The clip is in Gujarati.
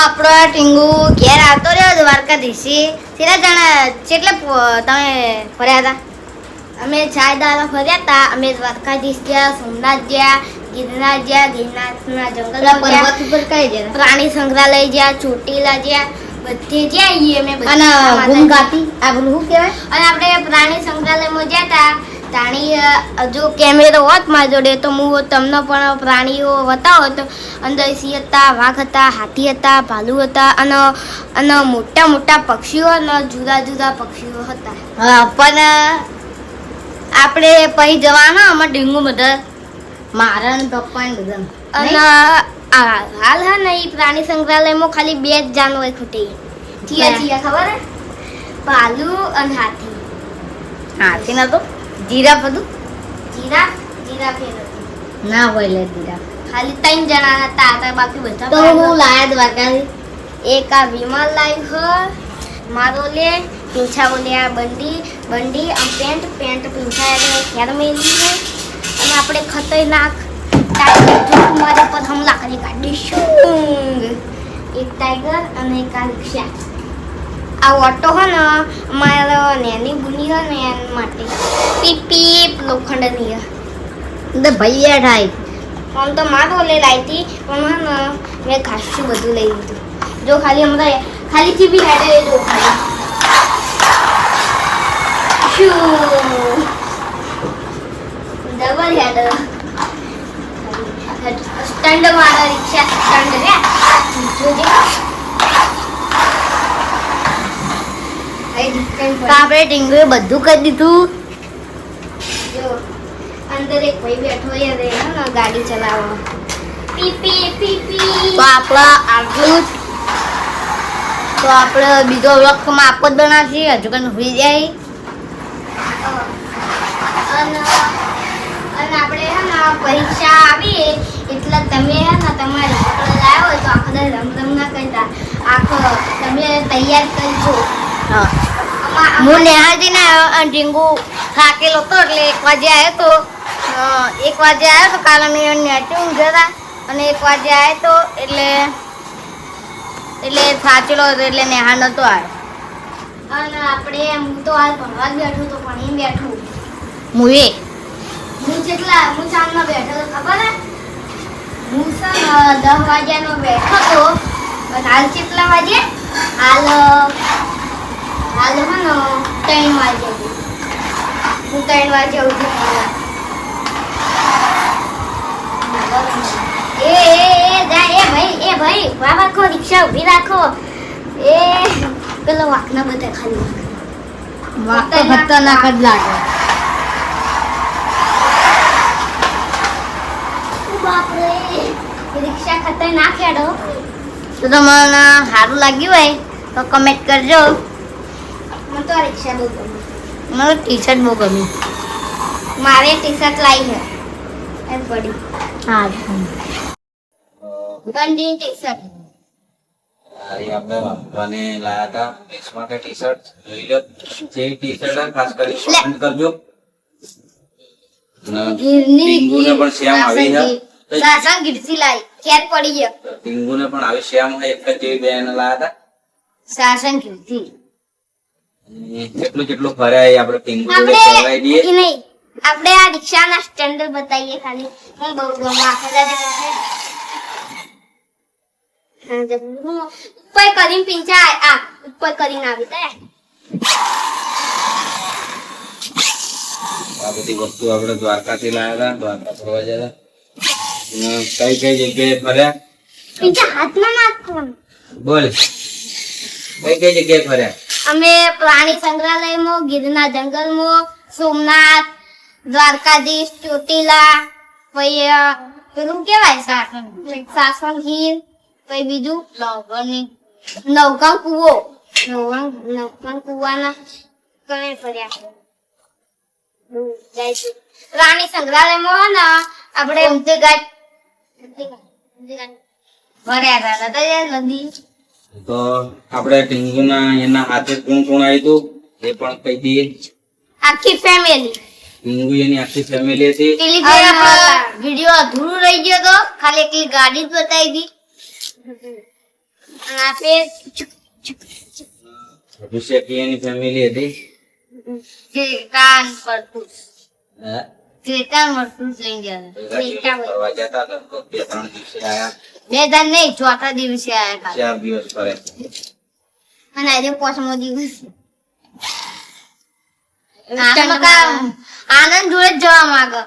આપણો ટીંગુ ઘેર આવતો રહ્યો દ્વારકાધીશી કેટલા જણા કેટલે તમે ફર્યા હતા? અમે 4 દાડા ફર્યા હતા. અમે દ્વારકાધીશ ગયા, સોમનાથ ગયા, ગિરનાર ગયા, ગિરનારના જંગલ પર્વત ઉપર કઈ ગયા? પ્રાણી સંગ્રહાલય ગયા, ચોટીલા ગયા, બધે જ્યાં આવીએ અમે. અને ગુમગાતી આ બોલું શું કહેવાય? અને આપણે પ્રાણી સંગ્રહાલયમાં ગયા હતા. તાણી જો કેમેરો હોત મારી જોડે તો હું તમને પણ પ્રાણીઓ બતાવત. અંદર સિંહ હતા, વાઘ હતા, હાથી હતા, ભાલુ હતા અને મોટા મોટા પક્ષીઓ અને જુદા જુદા પક્ષીઓ હતા. હા, પણ આપણે પછી જવાના અમાર ડીંગુ બધા મારા ને પપ્પા ને બધા. અને હાલ હે ને એ પ્રાણી સંગ્રહાલયમાં ખાલી 2 જ જાનવર ખૂટે. થયા ખબર હે? ભાલુ અને હાથી. હાથી નતો? જીરાફ હતું? જીરાફ એ નથી. ના હોય લે જીરાફ. ખાલી 3 જણા હતા. તો બાકી બધા તો હું લાયા દ્વારકાથી. એક આ વિમલ લાઈવ હ મારો લે પીંછા બોલ્યા બંડી આમ પેન્ટ પીંછા એટલે ખેર મેલી છે. અને આપણે ખતરનાક ટાઈગર મારે પર હમલા કરી કાઢીશું. એક ટાઈગર અને એક આ રિક્ષા. આ ઓટો હે ને અમારા નેની બુની હે ને એના માટે પીપ પીપ લોખંડની હે. ભૈયા ઠાઈ આમ તો મારો લે લાવી હતી પણ હે ને મેં ખાસું બધું લઈ લીધું. જો ખાલી હમણાં ખાલી થી બી હેડે જો ખાલી ડબલ હેડ સ્ટન્ડ મારા રિક્ષા સ્ટન્ડ રે જોજે. આપણે ટીંગુએ બધું કરી દીધું. જો અંદર એક ભાઈ બેઠો યાર રે ને ગાડી ચલાવવા. PP PP. તો આપણા આટલું જ. તો આપણે બીજો વ્લોગ આપો જ બનાવશી. હજુ કઈ હોઈ જાય. અને આપણે હે ને પરીક્ષા આવી એટલે તમે હે ને તમારી પકડ લાવ્યો હોય તો આખો રમ ના કરતા. આખો તમે તૈયાર કરજો. હા, હું નેહાજી ને ટીંગુ થાકેલો હતો એટલે 1 વાગે આવ્યો તો. 1 વાગે આવ્યો તો કાલે અમે નેટી ઊંઘ્યા હતા. અને 1 વાગે આવ્યો તો એટલે થાચેલો હતો એટલે નેહા નતો આવ્યો. અને આપણે હું તો હાલ ભણવા જ બેઠું તો ભણી બેઠું. હું 4 બેઠો તો ખબર હે? હું છે ને 10 વાગ્યાનો બેઠો તો અને હાલ કેટલા વાગે? હાલ હે ને 3 વાગે. હું 3 વાગે ઉઠી ભાઈ વાહ રાખો રિક્ષા ઉભી રાખો. એ પેલો વાકના બધા ખાલી વાક તો ખતરનાક જ લાગે. બાપરે રિક્ષા ખતરનાક હેડો. તો તમને સારું લાગ્યું હોય તો કમેન્ટ કરજો. મને તો આ રિક્ષા બહુ ગમી. મને ટી-શર્ટ બહુ ગમી. મારે ટી-શર્ટ લાવી છે એમ પડી. હા, ગંદી ટી-શર્ટ. આપણે વાપરવાને લાયા હતા મેક્સ માટે ટી-શર્ટ જોઈ લો. જે ટી-શર્ટ ખાસ કરી પસંદ કરજો. ટીંગુને પણ શ્યામ આવી છે. સાસણ ગીરસી લાવી ક્યારે પડી ગયો. ટીંગુને પણ આવી શ્યામ એક જ જેવી બેન લાયા હતા. સાસણ કીધી. જેટલું ફર્યા એ આપણે ટીંગુ કરાવી દઈએ. નહીં આપણે આ રિક્ષાના સ્ટેન્ડ બતાવીએ ખાલી. હું બહુ ગમો આખા ઉપર કરીને પીંછા આ ઉપર કરીને આવી ગયા. આ બધી વસ્તુ આપણે દ્વારકાથી લાયા હતા. દ્વારકા ફરવા ગયા હતા. કઈ જગ્યાએ ફર્યા? પીંછા હાથમાં નાખવાનું. બોલ કઈ જગ્યાએ ફર્યા? અમે પ્રાણી સંગ્રહાલયમાં, ગીરના જંગલમાં, સોમનાથ, દ્વારકાધીશ, ચોટીલા, પછી પેલું કેવાય સાસણ ગીર, પછી બીજું નવગામ કુવો. નવગામ કુવાના કણે ફર્યા. પ્રાણી સંગ્રહાલયમાં ને આપણે ફર્યા હતા નદી. તો આપણે ટીંગુના એના હાથે કોણ કોણ આવ્યું હતું એ પણ કહી દઈએ. આખી ફેમિલી. ટીંગુ એની આખી ફેમિલી હતી. વિડિયો અધૂરો રહી ગયો તો ખાલી એકલી ગાડી જ બતાવી દી. અને આ પેર અભિષેકી એની ફેમિલી હતી કાન પડતું હે? કાન મળતું લઈ ગયા ભેગા થઈને ફરવા જતા લગભગ 2-3 દિવસે આયા 2 દાન નહીં ચોથા દિવસે આયા 4 દિવસ ફરે અને આજે 5મો દિવસ આનંદ આનંદ જોડે જ જવા માંગે